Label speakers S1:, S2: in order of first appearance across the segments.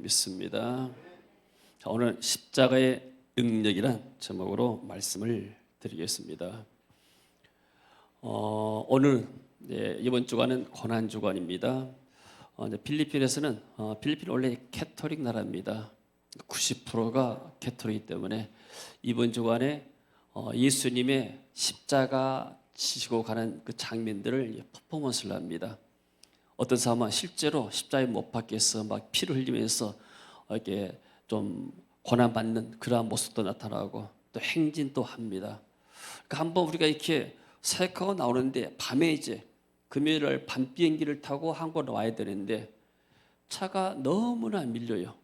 S1: 믿습니다. 자, 오늘 십자가의 능력이란 제목으로 말씀을 드리겠습니다. 오늘 이번 주간은 고난 주간입니다. 필리핀에서는 필리핀 원래 캐토릭 나라입니다. 90%가 캐토릭이기 때문에 이번 주간에 예수님의 십자가 지시고 가는 그 장면들을 퍼포먼스를 합니다. 어떤 사람은 실제로 십자가에 못 박혀서 막 피를 흘리면서 이렇게 좀 고난받는 그러한 모습도 나타나고 또 행진도 합니다. 그러니까 한번 우리가 이렇게 사역하고 나오는데 밤에 이제 금요일 밤 비행기를 타고 한국으로 와야 되는데 차가 너무나 밀려요.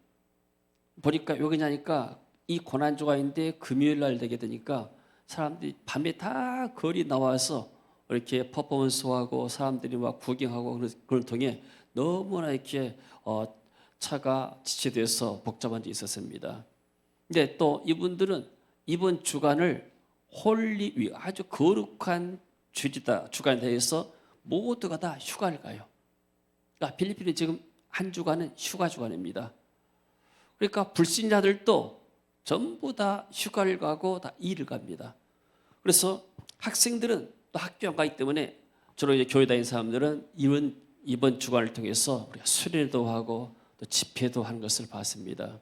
S1: 보니까 왜 그러냐니까 이 고난주간인데 금요일 날 되게 되니까 사람들이 밤에 다 거리 나와서 이렇게 퍼포먼스하고 사람들이 막 구경하고 그걸 통해 너무나 이렇게 차가 지체돼서 복잡한 데 있었습니다. 근데 또 이분들은 이번 주간을 홀리위 아주 거룩한 주간에 대해서 모두가 다 휴가를 가요. 그러니까 필리핀은 지금 한 주간은 휴가 주간입니다. 그러니까 불신자들도 전부 다 휴가를 가고 다 일을 갑니다. 그래서 학생들은 또 학교 안 가기 때문에 주로 이제 교회 다니는 사람들은 이번 주간을 통해서 우리가 수련회도 하고 또 집회도 하는 것을 봤습니다.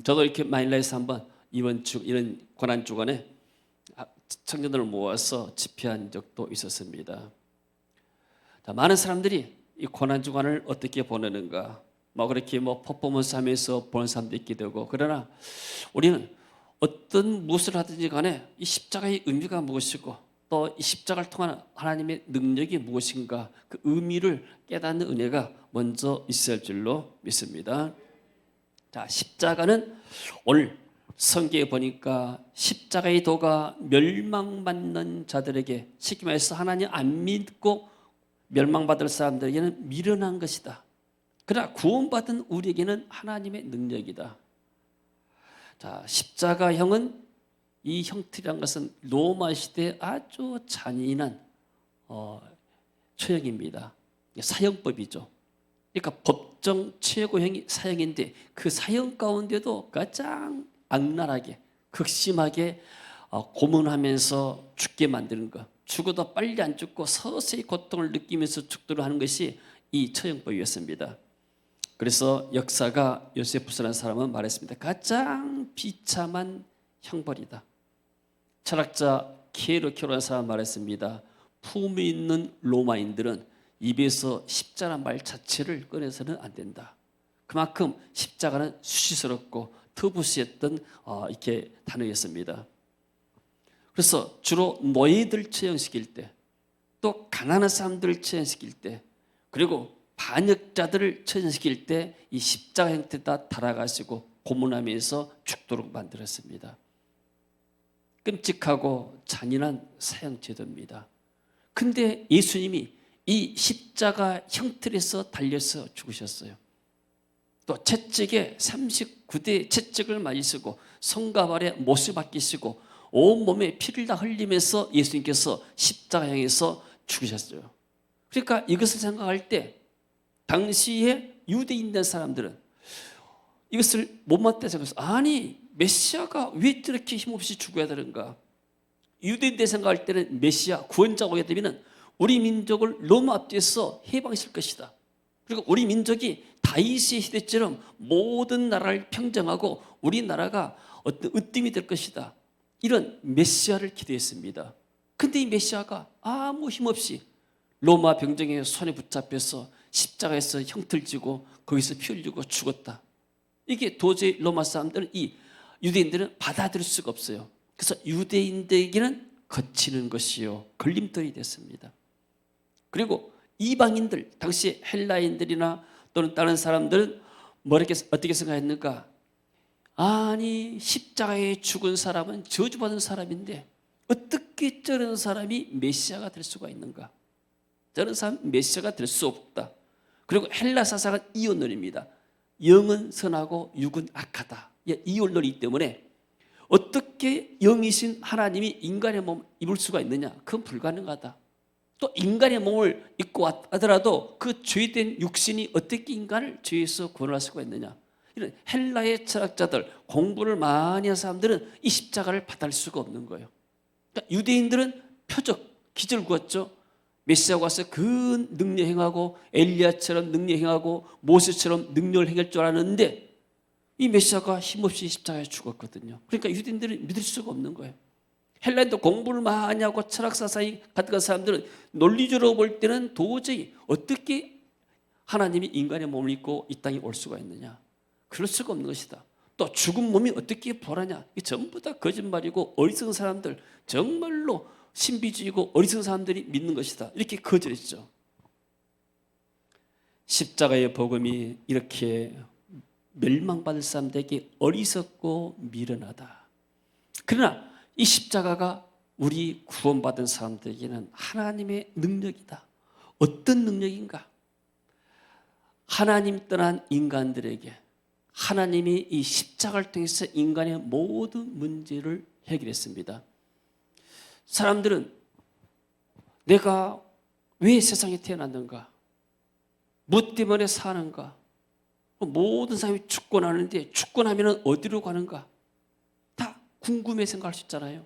S1: 저도 이렇게 마닐라에서 한번 이런 고난 주간에 청년들을 모아서 집회한 적도 있었습니다. 자, 많은 사람들이 이 고난 주간을 어떻게 보내는가, 그렇게 퍼포먼스 하면서 보는 사람도 있게 되고, 그러나 우리는 어떤 무엇을 하든지 간에 이 십자가의 의미가 무엇이고 또 이 십자가를 통한 하나님의 능력이 무엇인가 그 의미를 깨닫는 은혜가 먼저 있어야 할 줄로 믿습니다. 자, 십자가는 오늘 성경에 보니까 십자가의 도가 멸망받는 자들에게 쉽게 말해서 하나님 안 믿고 멸망받을 사람들에게는 미련한 것이다. 그러나 구원받은 우리에게는 하나님의 능력이다. 자, 십자가형은 이 형틀이라는 것은 로마 시대의 아주 잔인한 처형입니다. 사형법이죠. 그러니까 법정 최고형이 사형인데 그 사형 가운데도 가장 악랄하게 극심하게 고문하면서 죽게 만드는 것, 죽어도 빨리 안 죽고 서서히 고통을 느끼면서 죽도록 하는 것이 이 처형법이었습니다. 그래서 역사가 요세푸스라는 사람은 말했습니다. 가장 비참한 형벌이다. 철학자 키에르케로라는 사람 말했습니다. 품위 있는 로마인들은 입에서 십자가란 말 자체를 꺼내서는 안 된다. 그만큼 십자가는 수치스럽고 터부시했던 이렇게 단어였습니다. 그래서 주로 노예들 처형시킬 때, 또 가난한 사람들을 처형시킬 때, 그리고 반역자들을 처형시킬 때 이 십자가 형태다 달아가시고 고문하면서 죽도록 만들었습니다. 끔찍하고 잔인한 사형 제도입니다. 근데 예수님이 이 십자가 형틀에서 달려서 죽으셨어요. 또 채찍에 39대 채찍을 맞으시고 손과 발에 못을 박히시고 온몸에 피를 다 흘리면서 예수님께서 십자가형에서 죽으셨어요. 그러니까 이것을 생각할 때 당시에 유대인된 사람들은 이것을 못마땅해 생각해서 아니 메시아가 왜 저렇게 힘없이 죽어야 되는가. 유대인들 생각할 때는 메시아 구원자가 오게 되면 우리 민족을 로마 앞뒤에서 해방시킬 것이다. 그리고 우리 민족이 다윗의 시대처럼 모든 나라를 평정하고 우리나라가 어떤 으뜸이 될 것이다. 이런 메시아를 기대했습니다. 근데 이 메시아가 아무 힘없이 로마 병정의 손에 붙잡혀서 십자가에서 형틀지고 거기서 피 흘리고 죽었다. 이게 도저히 로마 사람들은 이 유대인들은 받아들일 수가 없어요. 그래서 유대인들에게는 거치는 것이요 걸림돌이 됐습니다. 그리고 이방인들, 당시 헬라인들이나 또는 다른 사람들은 어떻게 생각했는가? 아니 십자가에 죽은 사람은 저주받은 사람인데 어떻게 저런 사람이 메시아가 될 수가 있는가? 저런 사람 메시아가 될 수 없다. 그리고 헬라 사상은 이혼론입니다. 영은 선하고 육은 악하다. 이혼론이기 때문에 어떻게 영이신 하나님이 인간의 몸 입을 수가 있느냐? 그건 불가능하다. 또 인간의 몸을 입고 하더라도 그 죄된 육신이 어떻게 인간을 죄에서 구원할 수가 있느냐. 이런 헬라의 철학자들, 공부를 많이 한 사람들은 이 십자가를 받을 수가 없는 거예요. 그러니까 유대인들은 표적, 기적을 구했죠. 메시아가 와서 그 능력 행하고 엘리야처럼 능력 행하고 모세처럼 능력을 행할 줄 알았는데 이 메시아가 힘없이 십자가에 죽었거든요. 그러니까 유대인들은 믿을 수가 없는 거예요. 헬라인도 공부를 많이 하고 철학사상이 가득한 사람들은 논리적으로 볼 때는 도저히 어떻게 하나님이 인간의 몸을 입고 이 땅에 올 수가 있느냐. 그럴 수가 없는 것이다. 또 죽은 몸이 어떻게 부활하냐. 이게 전부 다 거짓말이고 어리석은 사람들, 정말로 신비주의고 어리석은 사람들이 믿는 것이다. 이렇게 거절했죠. 십자가의 복음이 이렇게 멸망받을 사람들에게 어리석고 미련하다. 그러나 이 십자가가 우리 구원받은 사람들에게는 하나님의 능력이다. 어떤 능력인가? 하나님 떠난 인간들에게 하나님이 이 십자가를 통해서 인간의 모든 문제를 해결했습니다. 사람들은 내가 왜 세상에 태어났는가? 무엇 때문에 사는가? 모든 사람이 죽고 나는데 죽고 나면 어디로 가는가? 다 궁금해 생각할 수 있잖아요.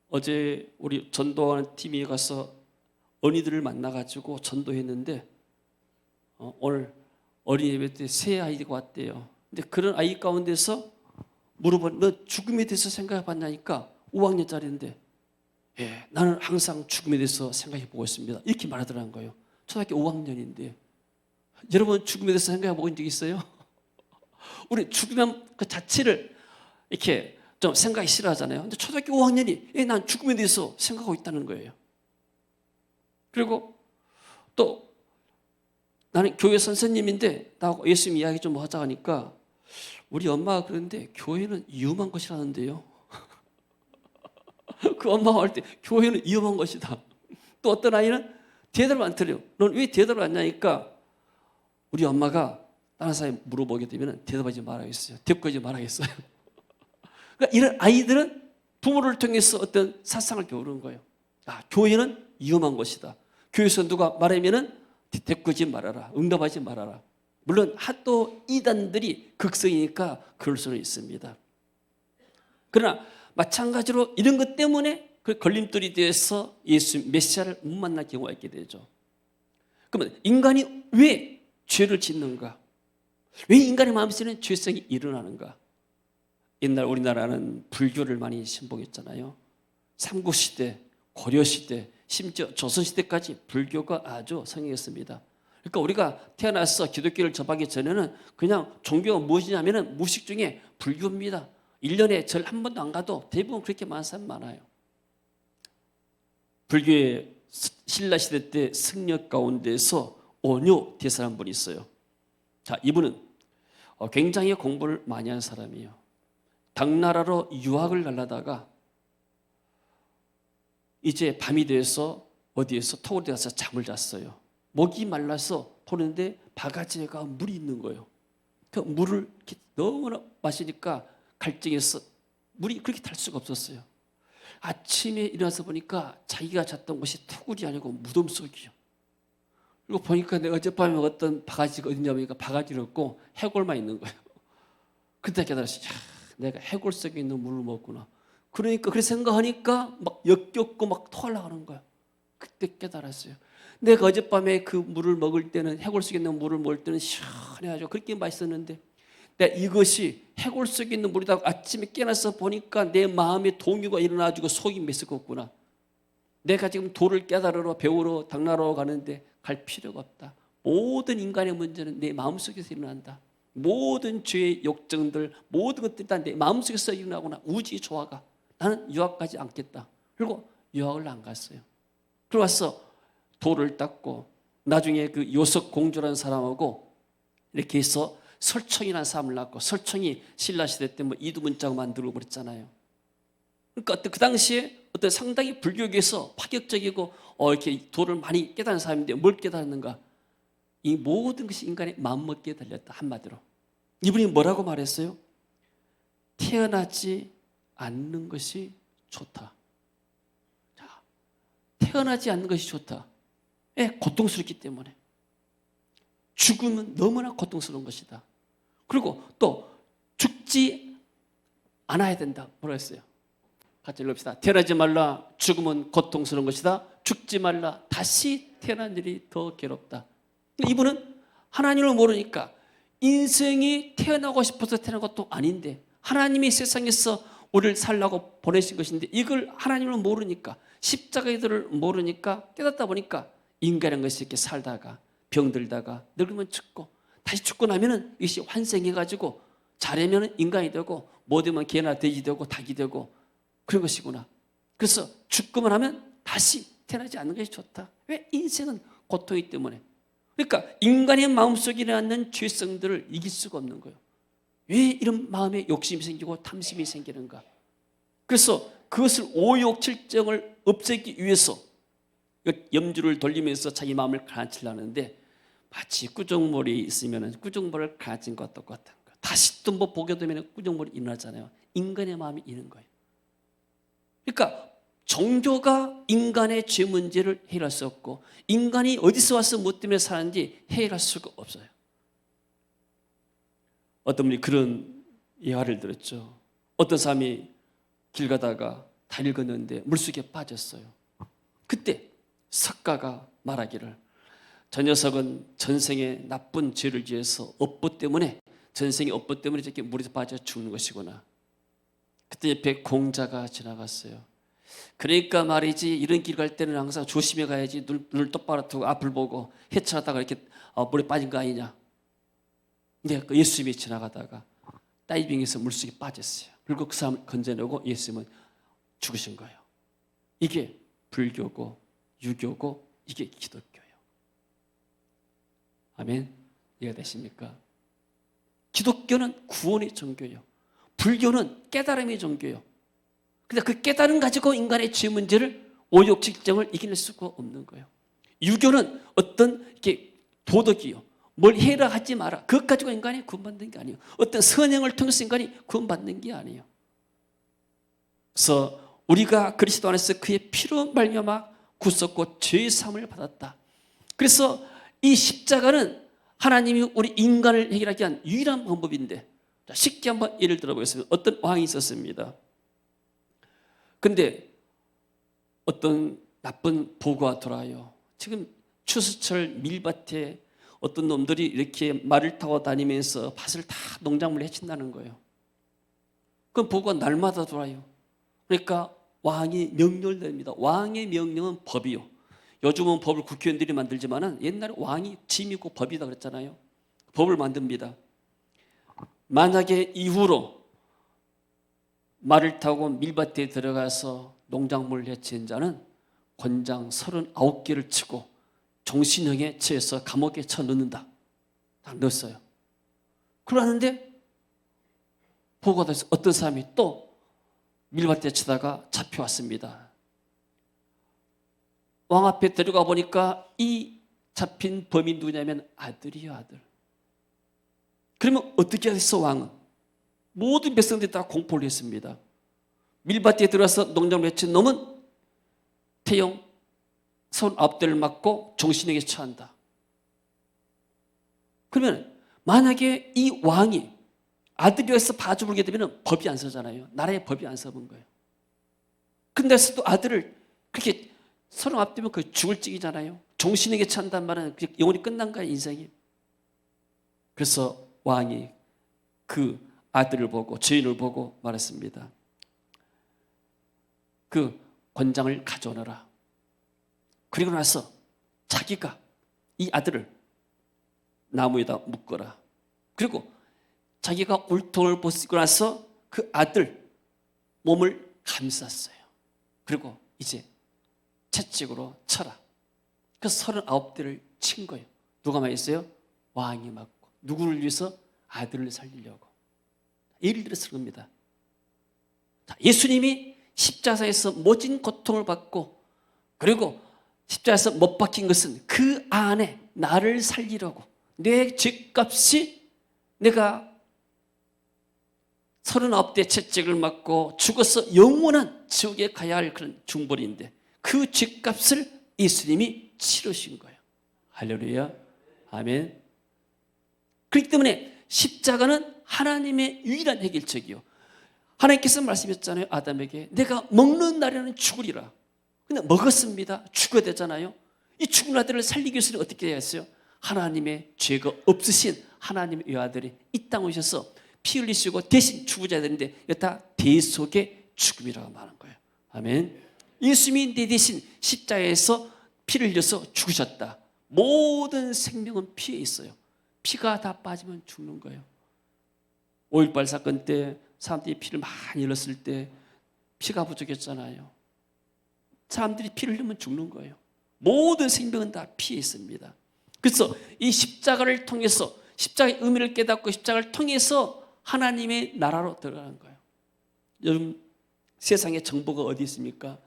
S1: 어제 우리 전도하는 팀이 가서 어린이들을 만나가지고 전도했는데 오늘 어린이 예배 때 새 아이가 왔대요. 근데 그런 아이 가운데서 물어보니 너 죽음에 대해서 생각해 봤냐니까 5학년짜리인데 예, 나는 항상 죽음에 대해서 생각해 보고 있습니다. 이렇게 말하더라는 거예요. 초등학교 5학년인데 여러분 죽음에 대해서 생각해 본 적 있어요? 우리 죽음 그 자체를 이렇게 좀 생각이 싫어하잖아요. 근데 초등학교 5학년이 예, 난 죽음에 대해서 생각하고 있다는 거예요. 그리고 또 나는 교회 선생님인데 나하고 예수님 이야기 좀 하자 하니까 우리 엄마가 그러는데 교회는 위험한 것이라는데요. 그 엄마가 할 때 교회는 위험한 것이다. 또 어떤 아이는 대답을 안 틀려요. 넌 왜 대답을 안 하냐니까 우리 엄마가 다른 사람이 물어보게 되면 대답하지 말아야겠어요. 대꾸하지 말아야겠어요. 그러니까 이런 아이들은 부모를 통해서 어떤 사상을 배우는 거예요. 아, 교회는 위험한 것이다. 교회에서 누가 말하면은 대꾸하지 말아라. 응답하지 말아라. 물론 또 이단들이 극성이니까 그럴 수는 있습니다. 그러나 마찬가지로 이런 것 때문에 그 걸림돌이 되어서 예수 메시아를 못 만날 경우가 있게 되죠. 그러면 인간이 왜 죄를 짓는가? 왜 인간의 마음속에는 죄성이 일어나는가? 옛날 우리나라는 불교를 많이 신봉했잖아요. 삼국시대, 고려시대, 심지어 조선시대까지 불교가 아주 성행했습니다. 그러니까 우리가 태어나서 기독교를 접하기 전에는 그냥 종교가 무엇이냐면 무식 중에 불교입니다. 1년에 절 한 번도 안 가도 대부분 그렇게 많은 사람 많아요. 불교의 신라시대 때 승려 가운데서 오뇨 대사라는 분이 있어요. 자, 이분은 굉장히 공부를 많이 한 사람이에요. 당나라로 유학을 가려다가 이제 밤이 돼서 어디에서 토굴에 가서 잠을 잤어요. 목이 말라서 토는데 바가지에가 물이 있는 거예요. 그 물을 이렇게 너무나 마시니까 갈증해서 물이 그렇게 탈 수가 없었어요. 아침에 일어나서 보니까 자기가 잤던 곳이 토굴이 아니고 무덤 속이요. 그리고 보니까 내가 어젯밤에 먹었던 바가지가 어디냐 보니까 바가지를 없고 해골만 있는 거예요. 그때 깨달았어요. 내가 해골 속에 있는 물을 먹었구나. 그러니까 그렇게 생각하니까 막 역겹고 막 토하려고 하는 거야. 그때 깨달았어요. 내가 어젯밤에 그 물을 먹을 때는 해골 속에 있는 물을 먹을 때는 시원해가지고 그렇게 맛있었는데 내가 이것이 해골 속에 있는 물이다 아침에 깨어나서 보니까 내 마음에 동요가 일어나가지고 속이 메스껍구나. 내가 지금 도를 깨달으러 배우러 당나라로 가는데 갈 필요가 없다. 모든 인간의 문제는 내 마음속에서 일어난다. 모든 죄의 욕정들 모든 것들이 다 내 마음속에서 일어나구나. 우지 조화가 나는 유학 가지 않겠다. 그리고 유학을 안 갔어요. 그러고 와서 돌을 닦고 나중에 그 요석 공주라는 사람하고 이렇게 해서 설총이라는 사람을 낳고 설총이 신라시대 때 뭐 이두문자고 만들고 그랬잖아요. 그러니까 그 당시에 어떤 상당히 불교계에서 파격적이고 이렇게 도를 많이 깨달은 사람인데 뭘 깨달았는가? 이 모든 것이 인간의 마음먹기에 달렸다. 한마디로. 이분이 뭐라고 말했어요? 태어나지 않는 것이 좋다. 자, 태어나지 않는 것이 좋다. 왜? 고통스럽기 때문에. 죽으면 너무나 고통스러운 것이다. 그리고 또 죽지 않아야 된다. 뭐라 했어요? 같이 읽읍시다. 태어나지 말라. 죽으면 고통스러운 것이다. 죽지 말라. 다시 태어난 일이 더 괴롭다. 이분은 하나님을 모르니까 인생이 태어나고 싶어서 태어난 것도 아닌데 하나님이 세상에서 우리를 살라고 보내신 것인데 이걸 하나님을 모르니까 십자가의 도를 모르니까 깨닫다 보니까 인간이라는 것이 이렇게 살다가 병들다가 늙으면 죽고 다시 죽고 나면은 이것이 환생해가지고 잘하면 인간이 되고 못하면 개나 돼지 되고 닭이 되고 그런 것이구나. 그래서 죽고만 하면 다시 태어나지 않는 것이 좋다. 왜? 인생은 고통이기 때문에. 그러니까 인간의 마음속에 일어나는 죄성들을 이길 수가 없는 거예요. 왜 이런 마음에 욕심이 생기고 탐심이 생기는가? 그래서 그것을 오욕칠정을 없애기 위해서 염주를 돌리면서 자기 마음을 가라앉히려는데 마치 꾸정물이 있으면 꾸정물을 가라앉힌 것과 똑같은 거예요. 다시 또 뭐 보게 되면 꾸정물이 일어나잖아요. 인간의 마음이 이런 거예요. 그러니까 종교가 인간의 죄 문제를 해결할 수 없고 인간이 어디서 와서 뭐 때문에 사는지 해결할 수가 없어요. 어떤 분이 그런 예화를 들었죠. 어떤 사람이 길 가다가 다리를 걷는데 물속에 빠졌어요. 그때 석가가 말하기를 저 녀석은 전생에 나쁜 죄를 지어서 업보 때문에 전생의 업보 때문에 이렇게 물에 빠져 죽는 것이구나. 그때 옆에 공자가 지나갔어요. 그러니까 말이지 이런 길 갈 때는 항상 조심해 가야지. 눈을 똑바로 뜨고 앞을 보고 헤쳐하다가 이렇게 물에 빠진 거 아니냐. 근데 그 예수님이 지나가다가 다이빙해서 물속에 빠졌어요. 그리고 그 사람을 건져내고 예수님은 죽으신 거예요. 이게 불교고 유교고 이게 기독교예요. 아멘. 이해가 되십니까? 기독교는 구원의 종교예요. 불교는 깨달음의 종교예요. 근데 그 깨달음 가지고 인간의 죄 문제를 오욕칠정을 이겨낼 수가 없는 거예요. 유교는 어떤 이렇게 도덕이요. 뭘 해라 하지 마라. 그것 가지고 인간이 구원받는 게 아니에요. 어떤 선행을 통해서 인간이 구원받는 게 아니에요. 그래서 우리가 그리스도 안에서 그의 피로 말미암아 구속고 죄의 사함을 받았다. 그래서 이 십자가는 하나님이 우리 인간을 해결하기 위한 유일한 방법인데 쉽게 한번 예를 들어보겠습니다. 어떤 왕이 있었습니다. 근데 어떤 나쁜 보고가 돌아요. 지금 추수철 밀밭에 어떤 놈들이 이렇게 말을 타고 다니면서 밭을 다 농작물을 해친다는 거예요. 그럼 보고가 날마다 돌아요. 그러니까 왕이 명령을 내립니다. 왕의 명령은 법이요. 요즘은 법을 국회의원들이 만들지만은 옛날에 왕이 짐이고 법이다 그랬잖아요. 법을 만듭니다. 만약에 이후로 말을 타고 밀밭에 들어가서 농작물을 해친 자는 권장 39개를 치고 종신형에 처해서 감옥에 쳐넣는다. 다 넣었어요. 그러는데 보고가 돼서 어떤 사람이 또 밀밭에 치다가 잡혀왔습니다. 왕 앞에 데려가 보니까 이 잡힌 범인 누구냐면 아들이요, 아들. 그러면 어떻게 했어, 왕은? 모든 백성들이 다 공포를 했습니다. 밀밭에 들어와서 농작물 해친 놈은 태형 39대를 맞고 종신형에 처한다. 그러면 만약에 이 왕이 아들이어서 봐주게 되면 법이 안 서잖아요. 나라의 법이 안 서본 거예요. 근데서도 아들을 그렇게 39대면 그 죽을 찍이잖아요. 종신형에 처한단 말은 영원히 끝난 거야, 인생이. 그래서 왕이 그 아들을 보고 죄인을 보고 말했습니다. 그 권장을 가져오너라. 그리고 나서 자기가 이 아들을 나무에다 묶어라. 그리고 자기가 울통을 벗고 나서 그 아들 몸을 감쌌어요. 그리고 이제 채찍으로 쳐라. 그 39대를 친 거예요. 누가 맞았어요? 왕이 맞고. 누구를 위해서? 아들을 살리려고. 예를 들어서 그럽니다. 예수님이 십자가에서 모진 고통을 받고 그리고 십자가에서 못 박힌 것은 그 안에 나를 살리려고 내 죄값이 내가 39대 채찍을 맞고 죽어서 영원한 지옥에 가야 할 그런 중벌인데 그 죗값을 예수님이 치르신 거예요. 할렐루야. 아멘. 그렇기 때문에 십자가는 하나님의 유일한 해결책이요. 하나님께서 말씀하셨잖아요. 아담에게 내가 먹는 날에는 죽으리라. 근데 먹었습니다. 죽어야 되잖아요. 이 죽은 아들을 살리기 위해서는 어떻게 해야 했어요? 하나님의 죄가 없으신 하나님의 외아들이 이 땅에 오셔서 피 흘리시고 대신 죽으셔야 되는데 이거 다 대속의 죽음이라고 말하는 거예요. 아멘. 예수님이 내 대신 십자가에서 피를 흘려서 죽으셨다. 모든 생명은 피에 있어요. 피가 다 빠지면 죽는 거예요. 5.18 사건 때 사람들이 피를 많이 흘렸을 때 피가 부족했잖아요. 사람들이 피를 흘리면 죽는 거예요. 모든 생명은 다 피에 있습니다. 그래서 이 십자가를 통해서 십자가의 의미를 깨닫고 십자가를 통해서 하나님의 나라로 들어가는 거예요. 여러분, 세상에 정보가 어디 있습니까?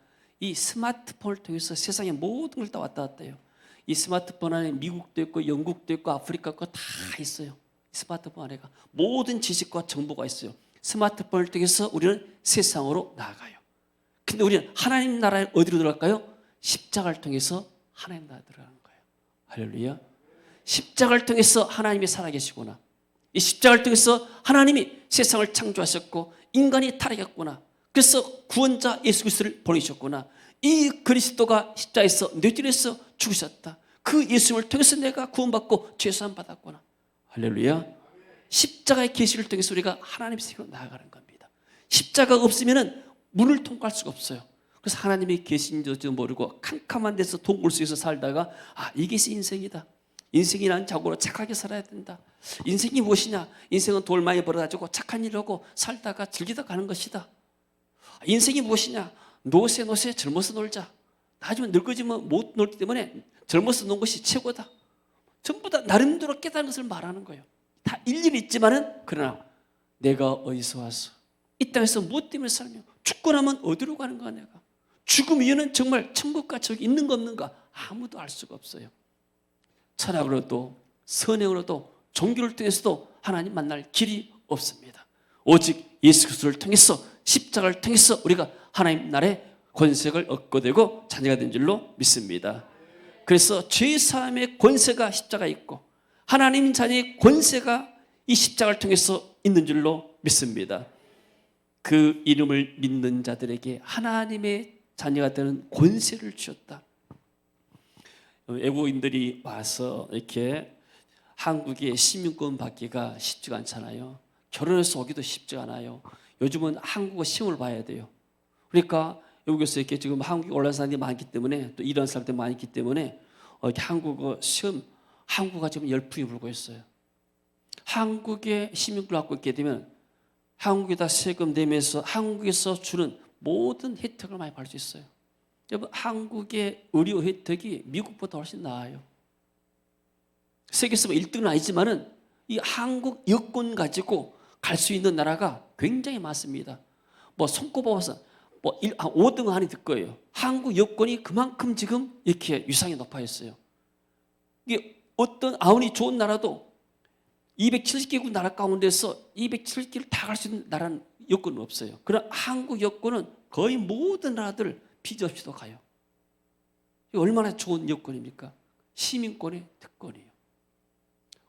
S1: 이 스마트폰을 통해서 세상의 모든 걸 다 왔다 갔다 해요. 이 스마트폰 안에 미국도 있고 영국도 있고 아프리카 거 다 있어요. 스마트폰 안에가 모든 지식과 정보가 있어요. 스마트폰을 통해서 우리는 세상으로 나아가요. 근데 우리는 하나님 나라에 어디로 들어갈까요? 십자가를 통해서 하나님 나라에 들어가는 거예요. 할렐루야. 십자가를 통해서 하나님이 살아계시구나. 이 십자가를 통해서 하나님이 세상을 창조하셨고 인간이 타락했구나. 그래서 구원자 예수 그리스도를 보내셨구나. 이 그리스도가 십자가에서 뇌질에서 죽으셨다. 그 예수님을 통해서 내가 구원받고 죄사함 받았구나. 할렐루야. 십자가의 계시를 통해서 우리가 하나님의 세계로 나아가는 겁니다. 십자가가 없으면 문을 통과할 수가 없어요. 그래서 하나님의 계신지도 모르고 캄캄한 데서 동굴 속에서 살다가 이게 인생이다. 인생이란 자고로 착하게 살아야 된다. 인생이 무엇이냐? 인생은 돈 많이 벌어가지고 착한 일을 하고 살다가 즐기다 가는 것이다. 인생이 무엇이냐? 노세 젊어서 놀자. 나중에 늙어지면 못 놀기 때문에 젊어서 노는 것이 최고다. 전부 다 나름대로 깨달은 것을 말하는 거예요. 다 일일이 있지만은 그러나 내가 어디서 와서 이 땅에서 무엇 때문에 살며 죽고 나면 어디로 가는 거야 내가. 죽음 이후는 정말 천국과 저기 있는 거 없는가 아무도 알 수가 없어요. 철학으로도 선행으로도 종교를 통해서도 하나님 만날 길이 없습니다. 오직 예수 그리스도를 통해서 십자가를 통해서 우리가 하나님 나라의 권세를 얻게 되고 자녀가 된 줄로 믿습니다. 그래서 죄사함의 권세가 십자가에 있고 하나님 자녀의 권세가 이 십자가를 통해서 있는 줄로 믿습니다. 그 이름을 믿는 자들에게 하나님의 자녀가 되는 권세를 주셨다. 외국인들이 와서 이렇게 한국에 시민권 받기가 쉽지가 않잖아요. 결혼해서 오기도 쉽지 않아요. 요즘은 한국어 시험을 봐야 돼요. 그러니까 여기서 이렇게 지금 한국에 올라온 사람들이 많기 때문에 또 이런 사람들이 많기 때문에 한국어 시험, 한국어가 지금 열풍이 불고 있어요. 한국에 시민권을 갖고 있게 되면 한국에다 세금 내면서 한국에서 주는 모든 혜택을 많이 받을 수 있어요. 여러분, 한국의 의료 혜택이 미국보다 훨씬 나아요. 세계에서 1등은 아니지만은 이 한국 여권 가지고 갈 수 있는 나라가 굉장히 많습니다. 손꼽아서 5등 안에 들 거예요. 한국 여권이 그만큼 지금 이렇게 위상이 높아졌어요. 이게 어떤 아무리 좋은 나라도 270개국 나라 가운데서 270개를 다 갈 수 있는 나라는 여권은 없어요. 그러나 한국 여권은 거의 모든 나라들 비접시도 가요. 이게 얼마나 좋은 여권입니까? 시민권의 특권이에요.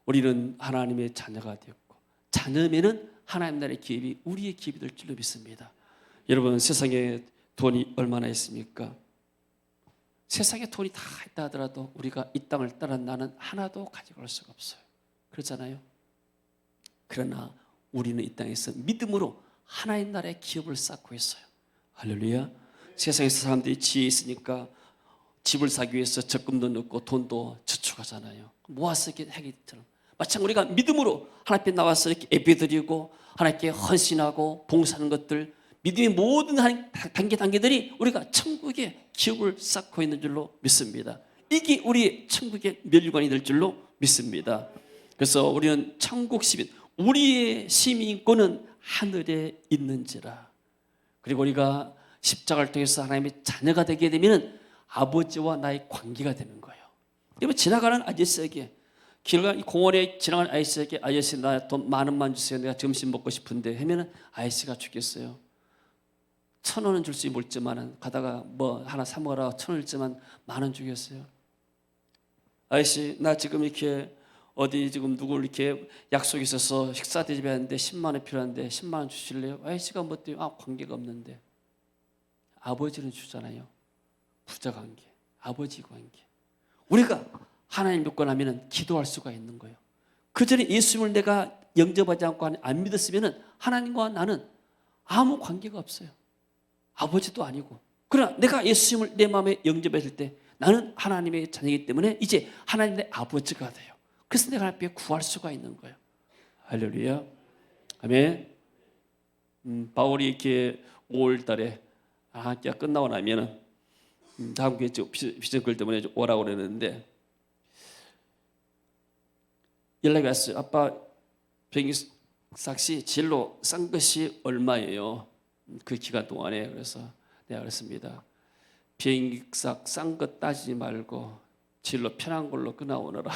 S1: 우리는 하나님의 자녀가 되었고 자녀면은 하나님 나라의 기업이 우리의 기업이 될 줄로 믿습니다. 여러분, 세상에 돈이 얼마나 있습니까? 세상에 돈이 다 있다 하더라도 우리가 이 땅을 떠난 나는 하나도 가지고 올 수가 없어요. 그렇잖아요. 그러나 우리는 이 땅에서 믿음으로 하나님 나라의 기업을 쌓고 있어요. 할렐루야. 세상에서 사람들이 지혜 있으니까 집을 사기 위해서 적금도 넣고 돈도 저축하잖아요. 모아서 이렇게 하기처럼 마찬가지로 우리가 믿음으로 하나님 앞에 나와서 이렇게 예배드리고 하나님께 헌신하고 봉사하는 것들, 믿음의 모든 단계들이 우리가 천국의 기업을 쌓고 있는 줄로 믿습니다. 이게 우리의 천국의 멸류관이 될 줄로 믿습니다. 그래서 우리는 천국 시민, 우리의 시민권은 하늘에 있는지라. 그리고 우리가 십자가를 통해서 하나님의 자녀가 되게 되면 아버지와 나의 관계가 되는 거예요. 여러분, 지나가는 아저씨에게, 공원에 지나가는 아저씨에게 아저씨 나 돈 10,000원만 주세요. 내가 점심 먹고 싶은데 하면은 아저씨가 주겠어요? 1,000원은 줄 수 있지만은 가다가 뭐 하나 사 먹으라 1,000원 줬지만 10,000원 주겠어요. 아저씨, 나 지금 이렇게 어디 지금 누굴 이렇게 약속이 있어서 식사 대접해야 하는데 10만 원 필요한데 10만 원 주실래요? 아저씨가 뭐 때요? 관계가 없는데. 아버지는 주잖아요. 부자 관계, 아버지 관계. 우리가 하나님 믿고 나면은 기도할 수가 있는 거예요. 그 전에 예수님을 내가 영접하지 않고 안 믿었으면은 하나님과 나는 아무 관계가 없어요. 아버지도 아니고. 그러나 내가 예수님을 내 마음에 영접했을 때 나는 하나님의 자녀이기 때문에 이제 하나님의 아버지가 돼요. 그래서 내가 하나님 앞에 구할 수가 있는 거예요. 할렐루야. 아멘. 바울이 이렇게 5월 달에 학기가 끝나고 나면은 다음 주에 비전글 때문에 오라고 그랬는데 연락이 왔어요. 아빠, 병익삭 씨 진로 싼 것이 얼마예요? 그 기간 동안에. 그래서 내가 그랬습니다. 병익삭 싼 것 따지지 말고 진로 편한 걸로 끊어오너라.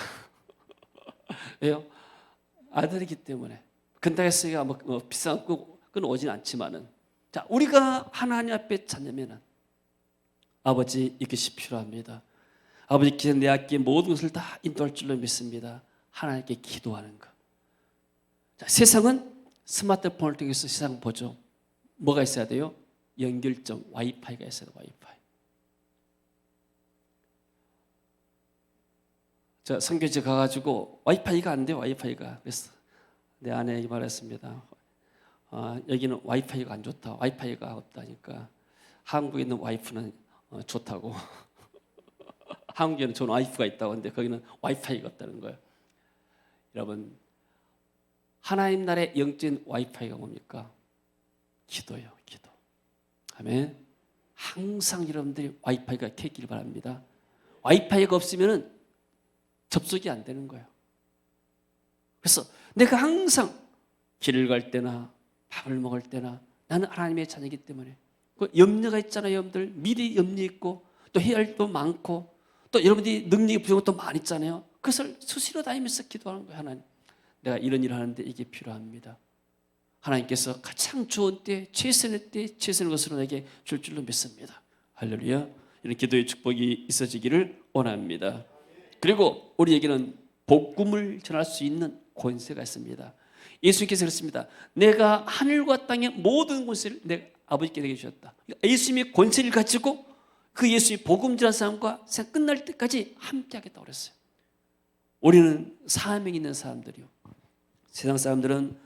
S1: 왜요? 아들이기 때문에. 근다했으니까 뭐 비싼 거 끊어오진 않지만은, 자, 우리가 하나님 앞에 찾으면은 아버지 이것이 필요합니다. 아버지께서 내 앞에 모든 것을 다 인도할 줄로 믿습니다. 하나님께 기도하는 것. 자, 세상은 스마트폰을 통해서 세상 보죠. 뭐가 있어야 돼요? 연결점, 와이파이가 있어야 돼요. 와이파이. 저 선교지 가가지고 와이파이가 안 돼요. 와이파이가. 그래서 내 아내에게 말했습니다. 여기는 와이파이가 안 좋다. 와이파이가 없다니까. 한국에 있는 와이프는 좋다고. 한국에는 좋은 와이프가 있다고 하는데 거기는 와이파이가 없다는 거예요. 여러분, 하나님 나라의 영적인 와이파이가 뭡니까? 기도예요. 기도. 아멘. 항상 여러분들이 와이파이가 켜기를 바랍니다. 와이파이가 없으면 접속이 안 되는 거예요. 그래서 내가 항상 길을 갈 때나 밥을 먹을 때나 나는 하나님의 자녀이기 때문에 그 염려가 있잖아요. 여러분들 미리 염려 있고 또 해야 할 일도 많고 또 여러분들이 능력이 부족한 것도 많이 있잖아요. 그것을 수시로 다니면서 기도하는 거예요. 하나님, 내가 이런 일을 하는데 이게 필요합니다. 하나님께서 가장 좋은 때, 최선의 때, 최선의 것으로 내게 줄 줄로 믿습니다. 할렐루야. 이런 기도의 축복이 있어지기를 원합니다. 그리고 우리에게는 복음을 전할 수 있는 권세가 있습니다. 예수님께서 그랬습니다. 내가 하늘과 땅의 모든 권세를 내 아버지께 내게 주셨다. 예수님의 권세를 가지고 그 예수의 복음 전한 사람과 생각 끝날 때까지 함께 하겠다고 그랬어요. 우리는 사명이 있는 사람들이요. 세상 사람들은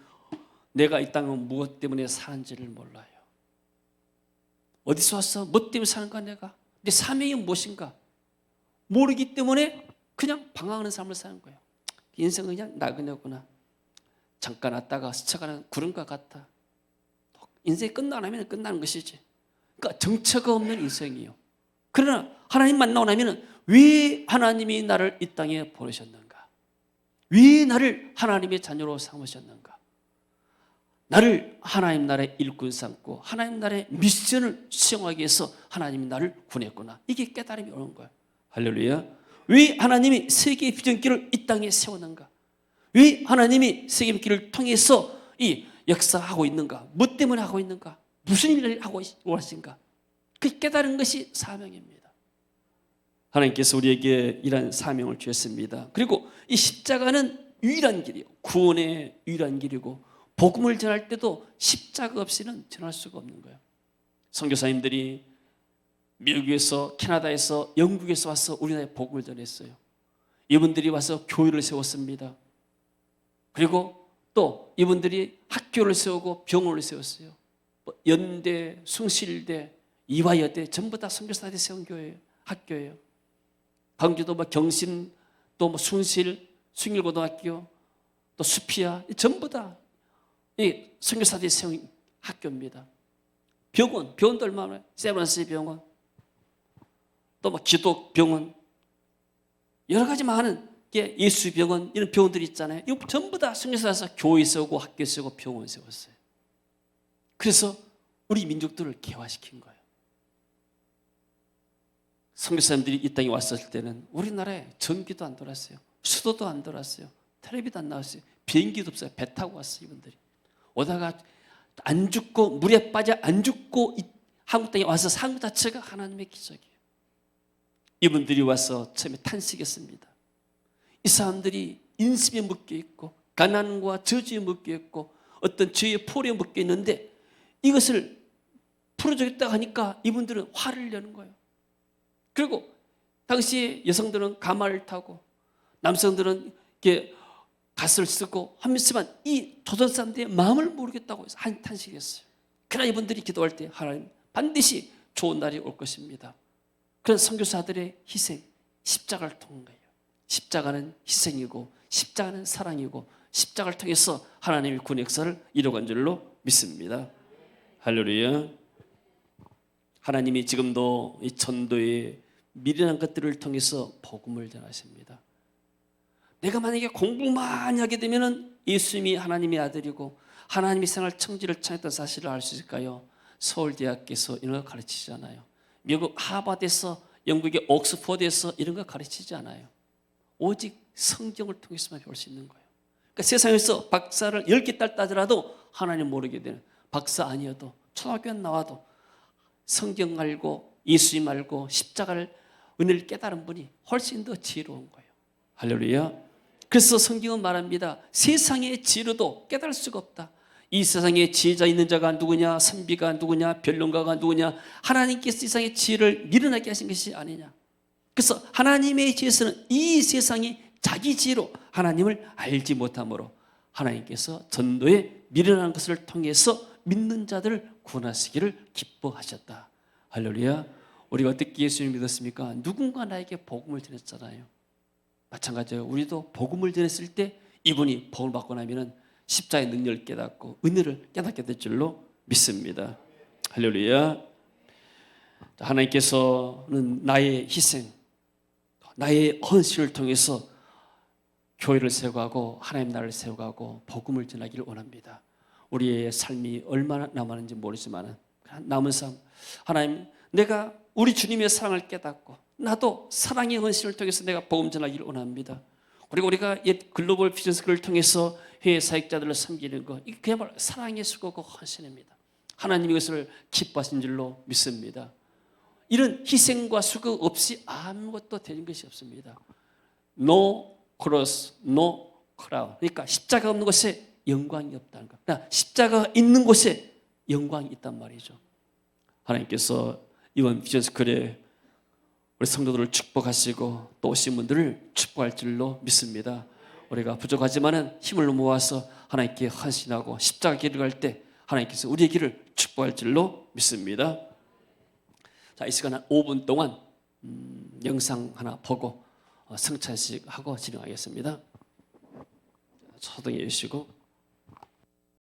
S1: 내가 이 땅에 무엇 때문에 사는지를 몰라요. 어디서 왔어? 뭐 때문에 사는가 내가? 내 사명이 무엇인가? 모르기 때문에 그냥 방황하는 삶을 사는 거예요. 인생은 그냥 나그네구나. 잠깐 왔다가 스쳐가는 구름과 같다. 인생이 끝나면 끝나는 것이지. 그러니까 정체가 없는 인생이에요. 그러나 하나님 만나고 나면 왜 하나님이 나를 이 땅에 보내셨는가? 왜 나를 하나님의 자녀로 삼으셨는가? 나를 하나님 나라의 일꾼 삼고 하나님 나라의 미션을 수행하기 위해서 하나님이 나를 보냈구나. 이게 깨달음이 오는 거예요. 할렐루야. 왜 하나님이 세계의 비전길을 이 땅에 세웠는가? 왜 하나님이 세계의 길을 통해서 이 역사하고 있는가? 뭐 때문에 하고 있는가? 무슨 일을 하고 원하신가? 그 깨달은 것이 사명입니다. 하나님께서 우리에게 이런 사명을 주셨습니다. 그리고 이 십자가는 유일한 길이에요. 구원의 유일한 길이고 복음을 전할 때도 십자가 없이는 전할 수가 없는 거예요. 선교사님들이 미국에서, 캐나다에서, 영국에서 와서 우리나라에 복음을 전했어요. 이분들이 와서 교회를 세웠습니다. 그리고 또 이분들이 학교를 세우고 병원을 세웠어요. 연대, 숭실대, 이화여대 전부 다 선교사들이 세운 교회예요. 학교예요. 광주도 경신, 또 숭실, 숭일고등학교, 또 수피아 전부 다 이 선교사들이 세운 학교입니다. 병원도 얼마나 세브란스 병원, 또 기독병원, 여러 가지 많은 예수 병원 이런 병원들이 있잖아요. 이거 전부 다 선교사에서 교회 세우고 학교 세우고 병원 세웠어요. 그래서 우리 민족들을 개화시킨 거예요. 선교사님들이 이 땅에 왔을 때는 우리나라에 전기도 안 돌았어요. 수도도 안 돌았어요. 텔레비도 안 나왔어요. 비행기도 없어요. 배 타고 왔어요. 이분들이 오다가 안 죽고 물에 빠져 안 죽고 한국 땅에 와서 산 것 자체가 하나님의 기적이에요. 이분들이 와서 처음에 탄식했습니다. 이 사람들이 인심에 묶여 있고 가난과 저주에 묶여 있고 어떤 죄의 폴에 묶여 있는데 이것을 풀어주겠다 하니까 이분들은 화를 내는 거예요. 그리고 당시에 여성들은 가마를 타고 남성들은 이렇게 갓을 쓰고 하면서만 이 조선 사람들의 마음을 모르겠다고 해서 한 탄식했어요. 그러나 이분들이 기도할 때 하나님 반드시 좋은 날이 올 것입니다. 그런 선교사들의 희생, 십자가를 통한 거예요. 십자가는 희생이고 십자가는 사랑이고 십자가를 통해서 하나님의 구원 역사를 이루어간 줄로 믿습니다. 할렐루야. 하나님이 지금도 이 전도의 미련한 것들을 통해서 복음을 전하십니다. 내가 만약에 공부 많이 하게 되면 예수님이 하나님의 아들이고 하나님이 생활 청지를 청했던 사실을 알 수 있을까요? 서울대학교에서 이런 거 가르치지 않아요. 미국 하버드에서, 영국의 옥스퍼드에서 이런 거 가르치지 않아요. 오직 성경을 통해서만 배울 수 있는 거예요. 그러니까 세상에서 박사를 10개 따더라도 하나님 모르게 되는, 박사 아니어도 초등학교 나와도 성경 알고 예수님 알고 십자가를 은혜를 깨달은 분이 훨씬 더 지혜로운 거예요. 할렐루야. 그래서 성경은 말합니다. 세상의 지혜로도 깨달을 수가 없다. 이 세상에 지혜자 있는 자가 누구냐, 선비가 누구냐, 변론가가 누구냐, 하나님께서 세상의 지혜를 미련하게 하신 것이 아니냐. 그래서 하나님의 지혜에서는 이 세상이 자기 지혜로 하나님을 알지 못하므로 하나님께서 전도에 미련한 것을 통해서 믿는 자들을 구원하시기를 기뻐하셨다. 할렐루야. 우리가 어떻게 예수님을 믿었습니까? 누군가 나에게 복음을 전했잖아요. 마찬가지예요. 우리도 복음을 전했을 때 이분이 복음을 받고 나면은 십자가의 능력을 깨닫고 은혜를 깨닫게 될 줄로 믿습니다. 할렐루야. 하나님께서는 나의 희생, 나의 헌신을 통해서 교회를 세워가고 하나님 나라를 세워가고 복음을 전하기를 원합니다. 우리의 삶이 얼마나 남았는지 모르지만 남은 삶, 하나님 내가 우리 주님의 사랑을 깨닫고 나도 사랑의 헌신을 통해서 내가 복음 전하기를 원합니다. 그리고 우리가 옛 글로벌 비즈니스를 통해서 해외 사역자들을 섬기는 것, 이게 그야말로 사랑의 수고고 헌신입니다. 하나님이 이것을 기뻐하신 줄로 믿습니다. 이런 희생과 수고 없이 아무것도 되는 것이 없습니다. No cross, no crown. 그러니까 십자가 없는 곳에 영광이 없다는 것. 그러니까 십자가 있는 곳에 영광이 있단 말이죠. 하나님께서 이번 비전스쿨에 우리 성도들을 축복하시고 또 오신 분들을 축복할 줄로 믿습니다. 우리가 부족하지만은 힘을 모아서 하나님께 헌신하고 십자가 길을 갈 때 하나님께서 우리의 길을 축복할 줄로 믿습니다. 자, 이 시간 한 5분 동안 영상 하나 보고 성찬식 하고 진행하겠습니다. 초등해 주시고.